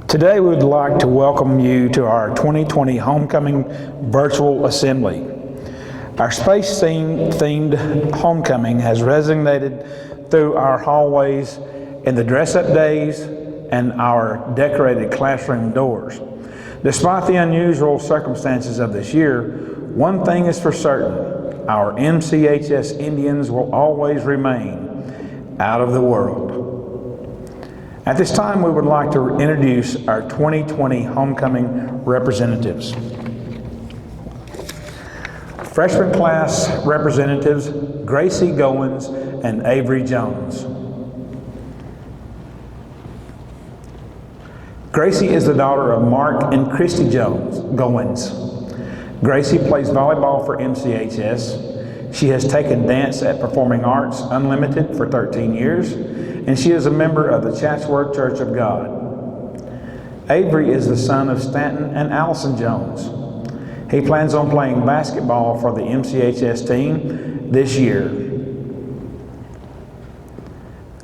Today we would like to welcome you to our 2020 Homecoming Virtual Assembly. Our space-themed homecoming has resonated through our hallways in the dress-up days and our decorated classroom doors. Despite the unusual circumstances of this year, one thing is for certain: our MCHS Indians will always remain out of the world. At this time, we would like to introduce our 2020 homecoming representatives. Freshman class representatives Gracie Goins and Avery Jones. Gracie is the daughter of Mark and Christy Goins. Gracie plays volleyball for MCHS. She has taken dance at Performing Arts Unlimited for 13 years, and she is a member of the Chatsworth Church of God. Avery is the son of Stanton and Allison Jones. He plans on playing basketball for the MCHS team this year.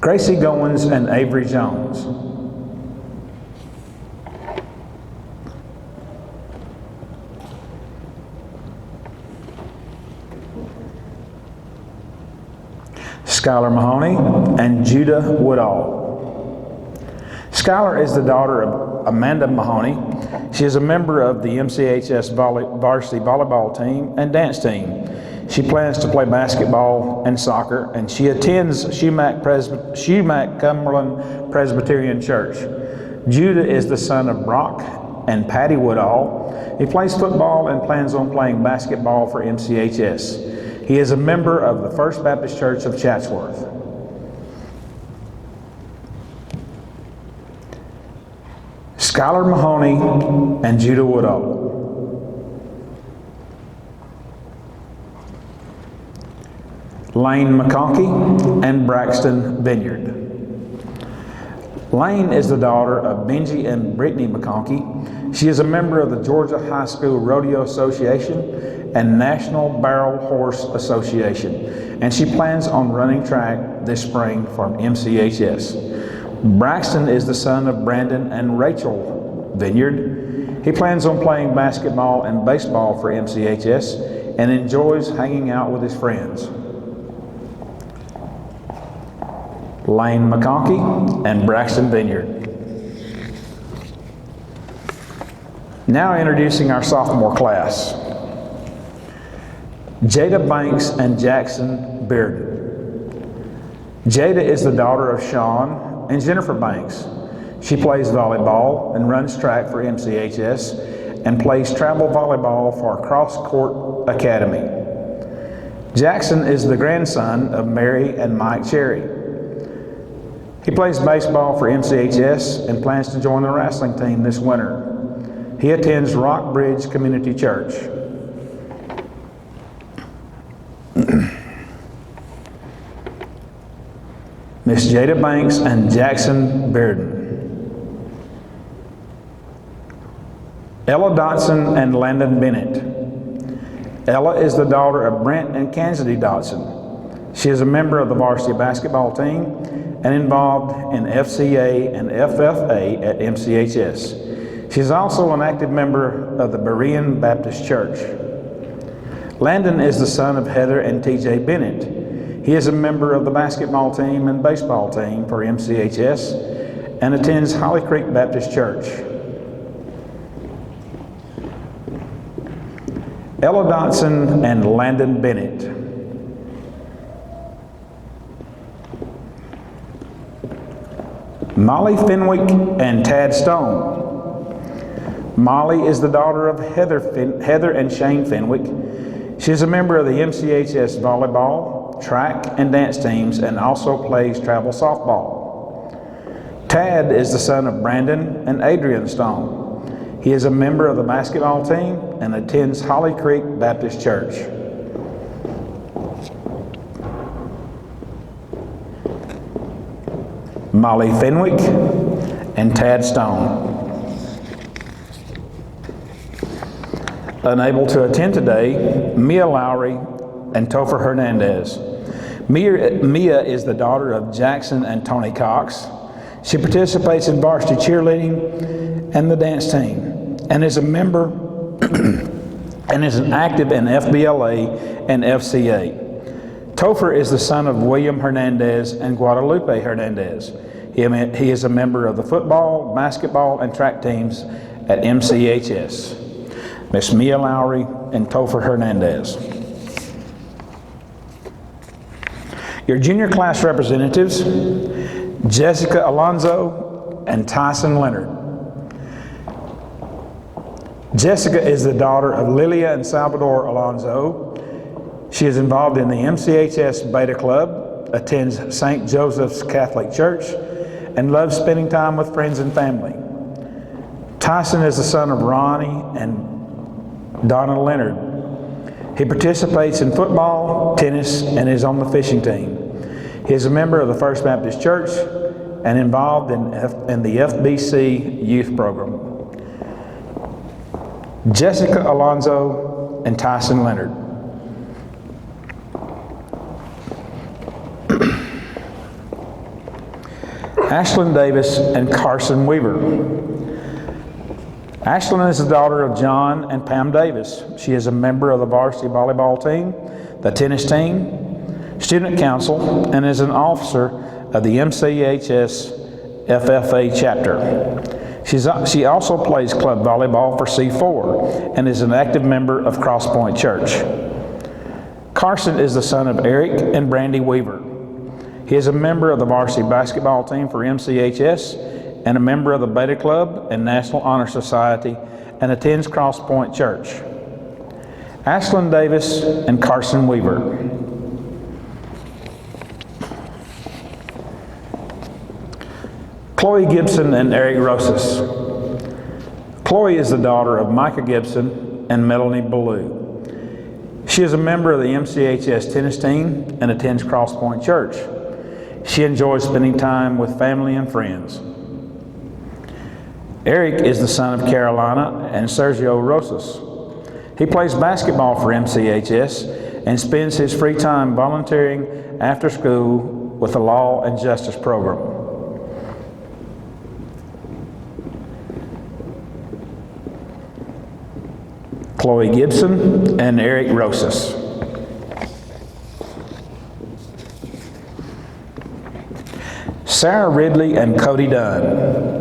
Gracie Goins and Avery Jones. Schuyler Mahoney and Judah Woodall. Schuyler is the daughter of Amanda Mahoney. She is a member of the MCHS varsity volleyball team and dance team. She plans to play basketball and soccer, and she attends Shumack Cumberland Presbyterian Church. Judah is the son of Brock and Patty Woodall. He plays football and plans on playing basketball for MCHS. He is a member of the First Baptist Church of Chatsworth. Schuyler Mahoney and Judah Woodall. Lane McConkey and Braxton Vineyard. Lane is the daughter of Benji and Brittany McConkey. She is a member of the Georgia High School Rodeo Association and National Barrel Horse Association, and she plans on running track this spring for MCHS. Braxton is the son of Brandon and Rachel Vineyard. He plans on playing basketball and baseball for MCHS and enjoys hanging out with his friends. Lane McConkey and Braxton Vineyard. Now introducing our sophomore class. Jada Banks and Jackson Bearden. Jada is the daughter of Sean and Jennifer Banks. She plays volleyball and runs track for MCHS and plays travel volleyball for Cross Court Academy. Jackson is the grandson of Mary and Mike Cherry. He plays baseball for MCHS and plans to join the wrestling team this winter. He attends Rockbridge Community Church. Miss Jada Banks and Jackson Bearden. Elladson and Landon Bennett. Ella is the daughter of Brent and Cassidy Dotson. She is a member of the varsity basketball team and involved in FCA and FFA at MCHS. She is also an active member of the Berean Baptist Church. Landon is the son of Heather and TJ Bennett. He is a member of the basketball team and baseball team for MCHS and attends Holly Creek Baptist Church. Ella Dotson and Landon Bennett. Molly Fenwick and Tad Stone. Molly is the daughter of Heather and Shane Fenwick. She is a member of the MCHS volleyball, track, and dance teams and also plays travel softball. Tad is the son of Brandon and Adrian Stone. He is a member of the basketball team and attends Holly Creek Baptist Church. Molly Fenwick and Tad Stone. Unable to attend today, Mia Lowry and Topher Hernandez. Mia is the daughter of Jackson and Tony Cox. She participates in varsity cheerleading and the dance team, and is a member and is an active in FBLA and FCA. Topher is the son of William Hernandez and Guadalupe Hernandez. He is a member of the football, basketball, and track teams at MCHS. Miss Mia Lowry and Topher Hernandez. Your junior class representatives, Jessica Alonso and Tyson Leonard. Jessica is the daughter of Lilia and Salvador Alonso. She is involved in the MCHS Beta Club, attends St. Joseph's Catholic Church, and loves spending time with friends and family. Tyson is the son of Ronnie and Donna Leonard. He participates in football, tennis, and is on the fishing team. He is a member of the First Baptist Church and involved in the FBC youth program. Jessica Alonso and Tyson Leonard. Ashland Davis and Carson Weaver. Ashland is the daughter of John and Pam Davis. She is a member of the varsity volleyball team, the tennis team, student council, and is an officer of the MCHS FFA chapter. She also plays club volleyball for C4 and is an active member of Cross Point Church. Carson is the son of Eric and Brandy Weaver. He is a member of the varsity basketball team for MCHS and a member of the Beta Club and National Honor Society and attends Cross Point Church. Ashland Davis and Carson Weaver. Chloe Gibson and Eric Rosas. Chloe is the daughter of Micah Gibson and Melanie Ballou. She is a member of the MCHS tennis team and attends Cross Point Church. She enjoys spending time with family and friends. Eric is the son of Carolina and Sergio Rosas. He plays basketball for MCHS and spends his free time volunteering after school with the Law and Justice program. Chloe Gibson and Eric Rosas. Sarah Ridley and Cody Dunn.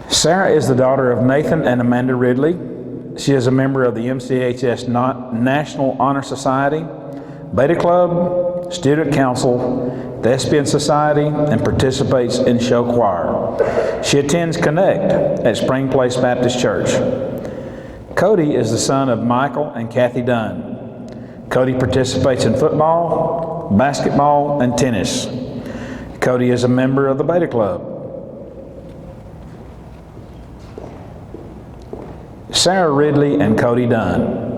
Sarah is the daughter of Nathan and Amanda Ridley. She is a member of the MCHS National Honor Society, Beta Club, Student Council, Thespian Society, and participates in show choir. She attends Connect at Spring Place Baptist Church. Cody is the son of Michael and Kathy Dunn. Cody participates in football, basketball, and tennis. Cody is a member of the Beta Club. Sarah Ridley and Cody Dunn.